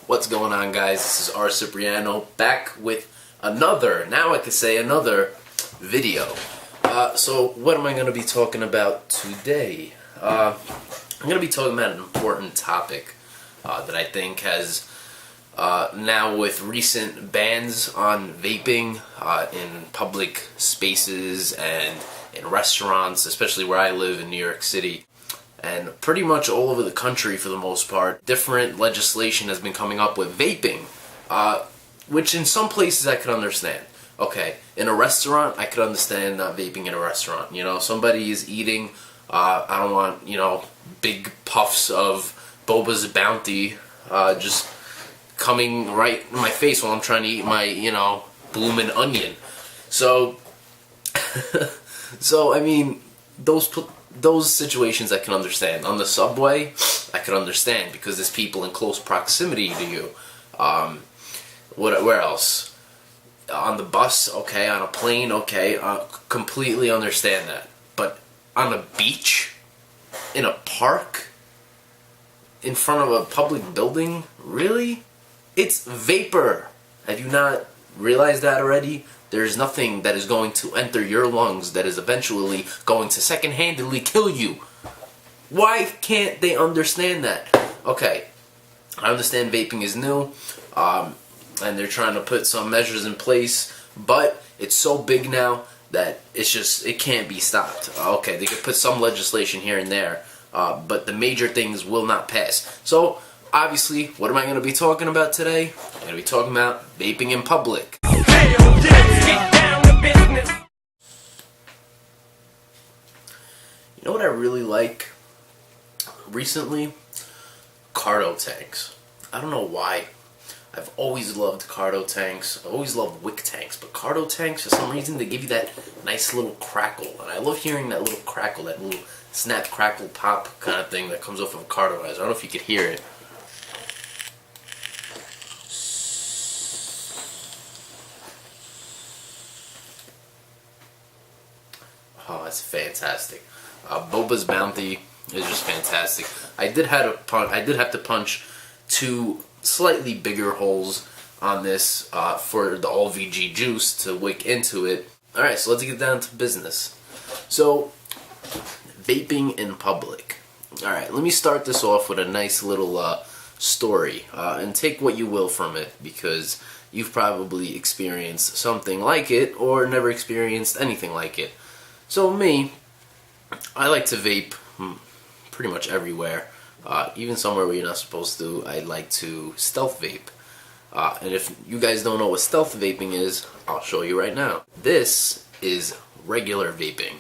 What's going on, guys? This is R. Cipriano back with another, now I could say another video. So what am I going to be talking about today? I'm going to be talking about an important topic that I think has, now with recent bans on vaping in public spaces and in restaurants, especially where I live in New York City, and pretty much all over the country for the most part, different legislation has been coming up with vaping, which in some places I could understand. Okay, in a restaurant, I could understand not vaping in a restaurant. You know, somebody is eating, I don't want, you know, big puffs of Boba's Bounty just coming right in my face while I'm trying to eat my, you know, bloomin' onion. So, I mean, those situations I can understand. On the subway, I can understand because there's people in close proximity to you. Where else? On the bus, okay. On a plane, okay. Completely understand that. But on a beach, in a park, in front of a public building, really? It's vapor. Have you not realized that already? There's nothing that is going to enter your lungs that is eventually going to second-handedly kill you. Why can't they understand that? Okay, I understand vaping is new, and they're trying to put some measures in place, but it's so big now that it can't be stopped. Okay, they could put some legislation here and there, but the major things will not pass. So, obviously, what am I going to be talking about today? I'm going to be talking about vaping in public. You know what I really like recently? Cardo tanks. I don't know why. I've always loved Cardo tanks. I've always loved wick tanks, but Cardo tanks, for some reason, they give you that nice little crackle. And I love hearing that little crackle, that little snap, crackle, pop kind of thing that comes off of a Cardo. I don't know if you could hear it. Oh, that's fantastic. Boba's Bounty is just fantastic. I did have to punch two slightly bigger holes on this for the all VG juice to wick into it. Alright, so let's get down to business. So, vaping in public. Alright, let me start this off with a nice little story, and take what you will from it, because you've probably experienced something like it, or never experienced anything like it. So me, I like to vape pretty much everywhere, even somewhere where you're not supposed to. I like to stealth vape. And if you guys don't know what stealth vaping is, I'll show you right now. This is regular vaping.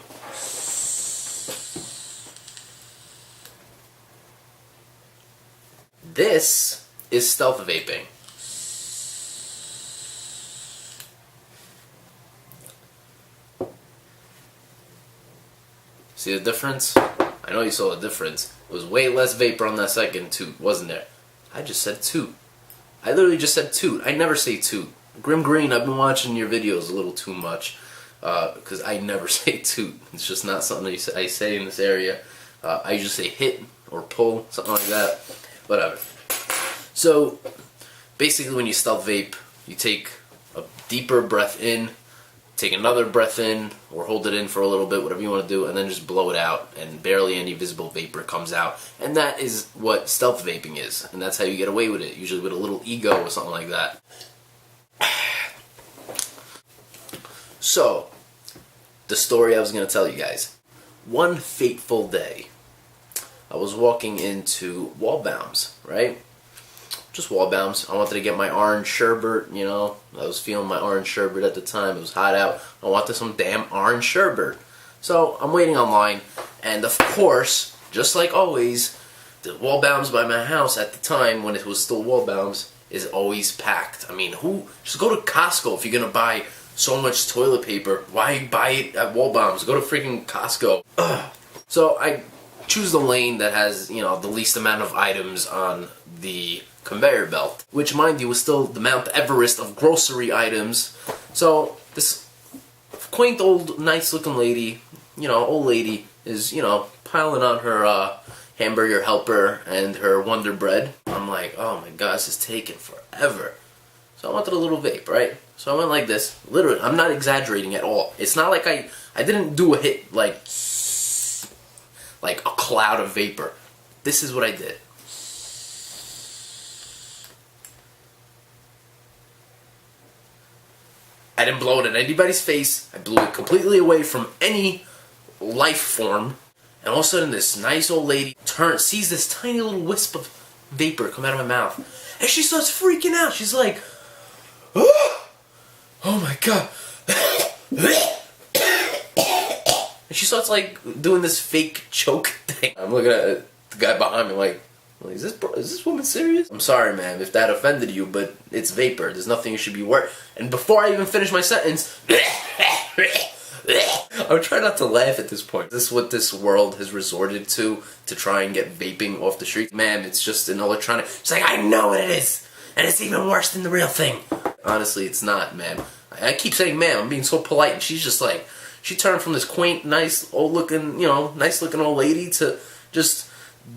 This is stealth vaping. See the difference? I know you saw the difference. It was way less vapor on that second toot, wasn't there? I just said toot. I literally just said toot. I never say toot. Grim Green, I've been watching your videos a little too much, because I never say toot. It's just not something I say in this area. I usually say hit or pull, something like that. Whatever. So, basically when you stealth vape, you take a deeper breath in, take another breath in, or hold it in for a little bit, whatever you want to do, and then just blow it out, and barely any visible vapor comes out. And that is what stealth vaping is, and that's how you get away with it, usually with a little ego or something like that. So, the story I was going to tell you guys. One fateful day, I was walking into Waldbaum's, right? Just Waldbaum's. I wanted to get my orange sherbet, you know. I was feeling my orange sherbet at the time. It was hot out. I wanted some damn orange sherbet. So I'm waiting online, and of course, just like always, the Waldbaum's by my house at the time, when it was still Waldbaum's, is always packed. I mean, just go to Costco if you're gonna buy so much toilet paper. Why buy it at Waldbaum's? Go to freaking Costco. Ugh. So I choose the lane that has, you know, the least amount of items on the conveyor belt, which, mind you, was still the Mount Everest of grocery items. So this quaint old nice looking lady, you know, old lady, is, you know, piling on her hamburger helper and her Wonder Bread on I'm like, oh my god, this is taking forever. So I wanted a little vape, right? So I went like this. Literally, I'm not exaggerating at all. It's not like I didn't do a hit like a cloud of vapor. This is what I did. I didn't blow it in anybody's face. I blew it completely away from any life form. And all of a sudden, this nice old lady sees this tiny little wisp of vapor come out of my mouth. And she starts freaking out. She's like, oh my god. And she starts like doing this fake choke thing. I'm looking at the guy behind me like, is this woman serious? I'm sorry, ma'am, if that offended you, but it's vapor. There's nothing you should be worried. And before I even finish my sentence, I would try not to laugh at this point. This is what this world has resorted to try and get vaping off the street. Ma'am, it's just an electronic. She's like, I know what it is, and it's even worse than the real thing. Honestly, it's not, ma'am. I keep saying ma'am, I'm being so polite, and she's just like, she turned from this quaint, nice, old-looking, nice-looking old lady to just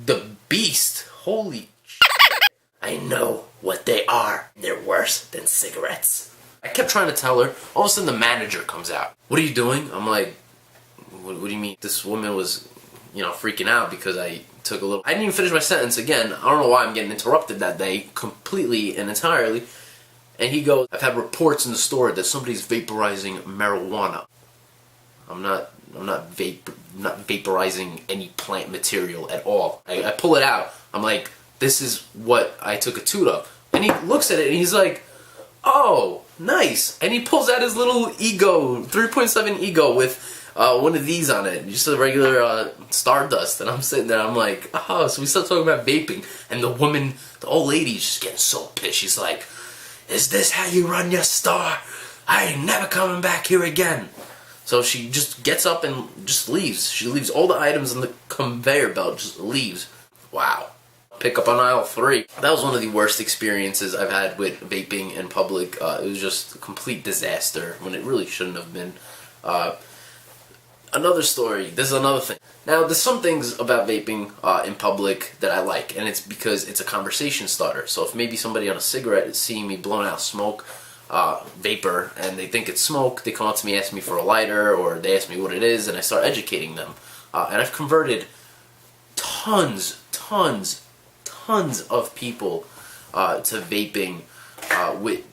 the beast. Holy shit. I know what they are. They're worse than cigarettes. I kept trying to tell her. All of a sudden, the manager comes out. What are you doing? I'm like, what do you mean? This woman was, freaking out because I took a little... I didn't even finish my sentence again. I don't know why I'm getting interrupted that day completely and entirely. And he goes, I've had reports in the store that somebody's vaporizing marijuana. I'm not vaporizing any plant material at all. I pull it out. I'm like, this is what I took a toot of. And he looks at it and he's like, oh, nice. And he pulls out his little Ego, 3.7 Ego with one of these on it. Just a regular Stardust. And I'm sitting there, I'm like, oh, so we start talking about vaping. And the woman, the old lady's just getting so pissed. She's like, is this how you run your store? I ain't never coming back here again. So she just gets up and just leaves. She leaves all the items in the conveyor belt, just leaves. Wow. Pick up on aisle 3. That was one of the worst experiences I've had with vaping in public. It was just a complete disaster when it really shouldn't have been. Another story, this is another thing. Now, there's some things about vaping in public that I like, and it's because it's a conversation starter. So if maybe somebody on a cigarette is seeing me blowing out smoke, vapor, and they think it's smoke, they come up to me, ask me for a lighter, or they ask me what it is, and I start educating them. And I've converted tons of people to vaping with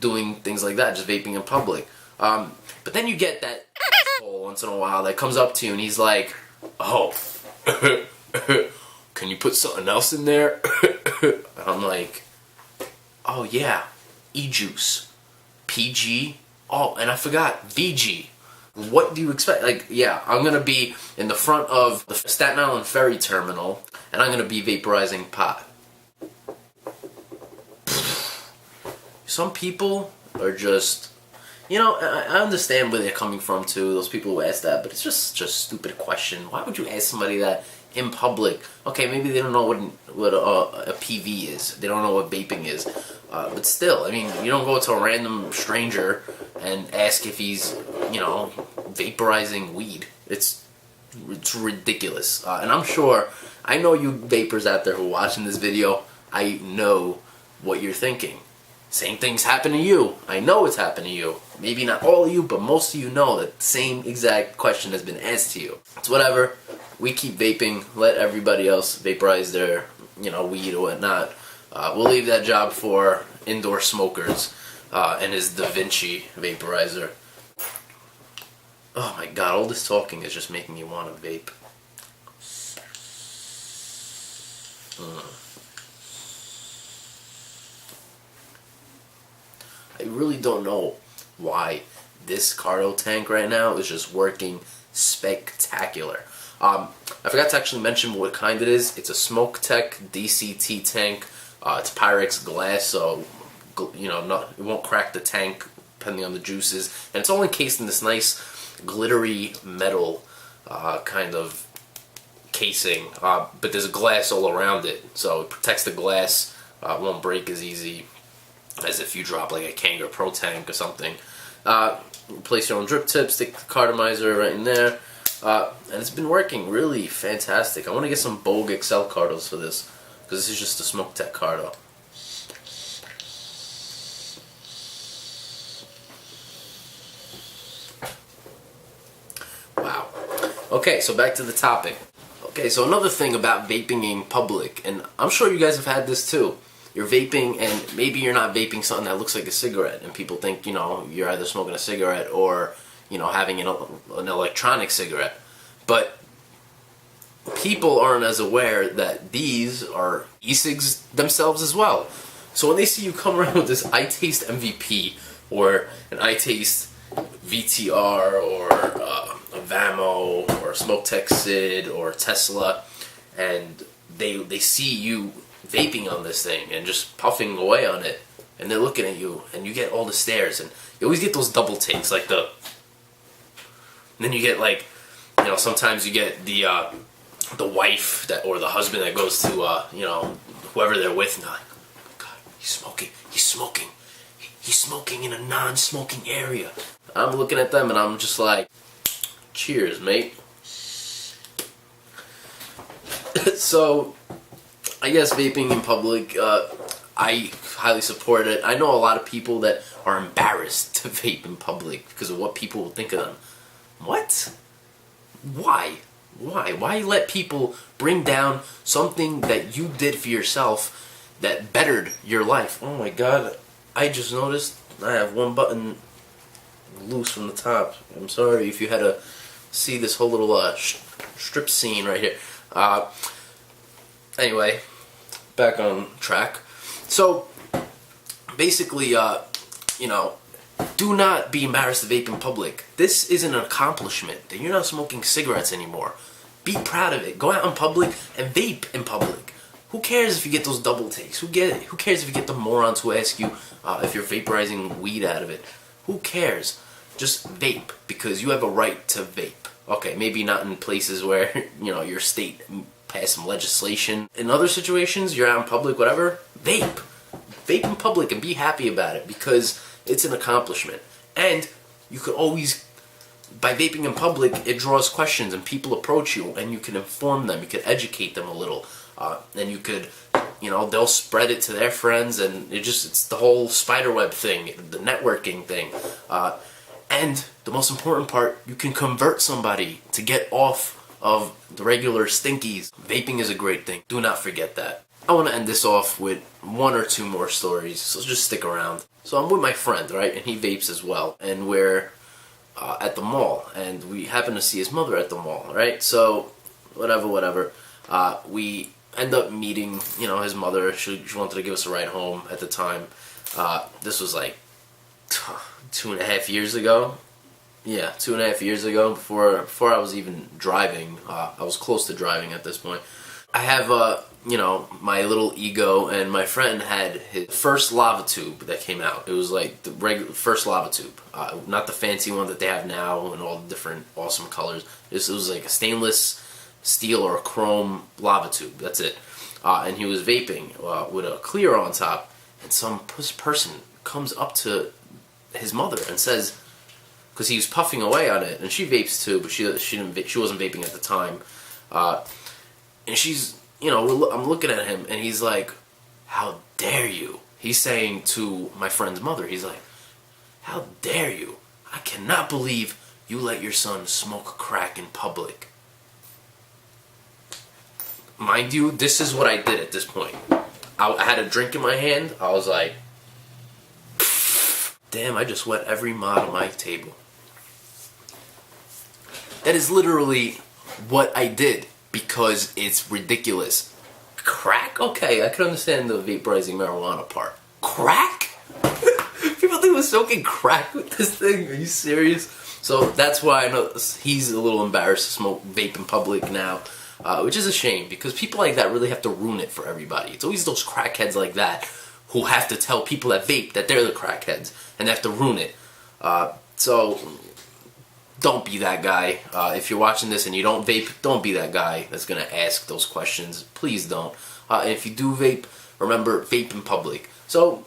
doing things like that, just vaping in public. But then you get that asshole once in a while that comes up to you and he's like, oh, can you put something else in there? And I'm like, oh yeah, e-juice. PG, oh, and I forgot, VG. What do you expect? Like, yeah, I'm gonna be in the front of the Staten Island ferry terminal, and I'm gonna be vaporizing pot. Some people are just, I understand where they're coming from too, those people who ask that, but it's just a stupid question. Why would you ask somebody that in public? Okay, maybe they don't know what a PV is. They don't know what vaping is. But still, I mean, you don't go to a random stranger and ask if he's, vaporizing weed. It's ridiculous. And I'm sure, I know you vapors out there who are watching this video, I know what you're thinking. Same things happen to you. I know it's happened to you. Maybe not all of you, but most of you know that the same exact question has been asked to you. It's whatever. We keep vaping. Let everybody else vaporize their, weed or whatnot. We'll leave that job for indoor smokers and his Da Vinci vaporizer. Oh my god, all this talking is just making me want to vape. I really don't know why this cargo tank right now is just working spectacular. I forgot to actually mention what kind it is. It's a Smoke Tech DCT tank. It's Pyrex glass, so it won't crack the tank depending on the juices. And it's all encased in this nice glittery metal kind of casing, but there's glass all around it, so it protects the glass. It won't break as easy as if you drop like a Kangaroo Pro tank or something. Place your own drip tip, stick the cartomizer right in there, and it's been working really fantastic. I want to get some Bogue XL cartels for this, because this is just a smoke tech car though. Wow. Okay, so back to the topic. Okay, so another thing about vaping in public, and I'm sure you guys have had this too. You're vaping, and maybe you're not vaping something that looks like a cigarette, and people think, you know, you're either smoking a cigarette or, you know, having an electronic cigarette. But people aren't as aware that these are e-cigs themselves as well. So when they see you come around with this I Taste MVP, or an I Taste VTR, or a Vamo, or a Smoke Tech Sid, or Tesla, and they see you vaping on this thing and just puffing away on it, and they're looking at you, and you get all the stares, and you always get those double takes, like and then you get, like, you know, sometimes you get the wife that, or the husband that goes to you know, whoever they're with, and they're like, oh my God, he's smoking in a non-smoking area. I'm looking at them and I'm just like, cheers, mate. So I guess vaping in public, I highly support it. I know a lot of people that are embarrassed to vape in public because of what people will think of them. What? Why? Why let people bring down something that you did for yourself that bettered your life? Oh my God, I just noticed I have one button loose from the top. I'm sorry if you had to see this whole little strip scene right here. Anyway, back on track. So basically, you know, do not be embarrassed to vape in public. This is an accomplishment that you're not smoking cigarettes anymore. Be proud of it. Go out in public and vape in public. Who cares if you get those double takes? Who cares if you get the morons who ask you if you're vaporizing weed out of it? Who cares? Just vape, because you have a right to vape. Okay, maybe not in places where, you know, your state passed some legislation. In other situations, you're out in public, whatever, vape. Vape in public and be happy about it, because it's an accomplishment. And you could always, by vaping in public, it draws questions and people approach you and you can inform them, you can educate them a little. And you could, you know, they'll spread it to their friends, and it's the whole spiderweb thing, the networking thing. And the most important part, you can convert somebody to get off of the regular stinkies. Vaping is a great thing. Do not forget that. I want to end this off with one or two more stories, so just stick around. So I'm with my friend, right, and he vapes as well, and we're at the mall, and we happen to see his mother at the mall, right? So whatever. We end up meeting, you know, his mother. She wanted to give us a ride home at the time. This was like 2.5 years ago. Yeah, 2.5 years ago, before I was even driving. I was close to driving at this point. I have, you know, my little ego, and my friend had his first lava tube that came out. It was like the regular first lava tube, not the fancy one that they have now in all the different awesome colors. It was like a stainless steel or a chrome lava tube. That's it. And he was vaping with a clear on top, and some person comes up to his mother and says, because he was puffing away on it, and she vapes too, but she wasn't vaping at the time. And she's, you know, I'm looking at him, and he's like, "How dare you?" He's saying to my friend's mother, he's like, "How dare you? I cannot believe you let your son smoke crack in public." Mind you, this is what I did at this point. I had a drink in my hand. I was like, damn, I just wet every mod on my table. That is literally what I did, because it's ridiculous. Crack? Okay, I can understand the vaporizing marijuana part. Crack? People think we're smoking crack with this thing? Are you serious? So that's why I know he's a little embarrassed to smoke vape in public now. Which is a shame, because people like that really have to ruin it for everybody. It's always those crackheads like that who have to tell people that vape that they're the crackheads, and they have to ruin it. So don't be that guy. If you're watching this and you don't vape, don't be that guy that's going to ask those questions. Please don't. And if you do vape, remember, vape in public. So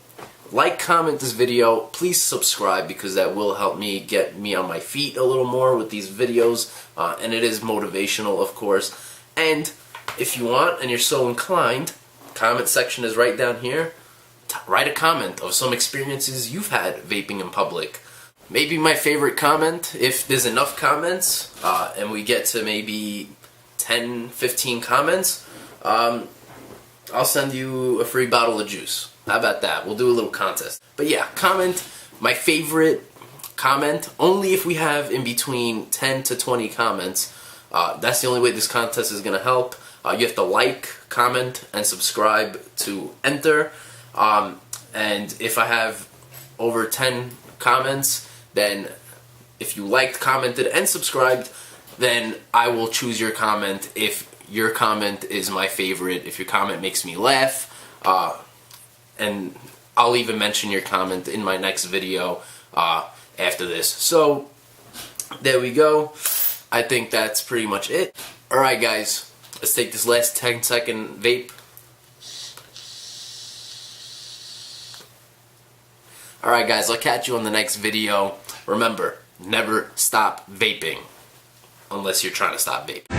like, comment this video, please subscribe, because that will help me get me on my feet a little more with these videos, and it is motivational, of course. And if you want, and you're so inclined, comment section is right down here. Write a comment of some experiences you've had vaping in public. Maybe my favorite comment, if there's enough comments, and we get to maybe 10, 15 comments, I'll send you a free bottle of juice. How about that? We'll do a little contest. But yeah, comment my favorite comment, only if we have in between 10 to 20 comments. That's the only way this contest is going to help. You have to like, comment, and subscribe to enter. And if I have over 10 comments, then if you liked, commented, and subscribed, then I will choose your comment if your comment is my favorite, if your comment makes me laugh, and I'll even mention your comment in my next video after this. So, there we go. I think that's pretty much it. Alright guys, let's take this last 10-second vape. Alright guys, I'll catch you on the next video. Remember, never stop vaping. Unless you're trying to stop vaping.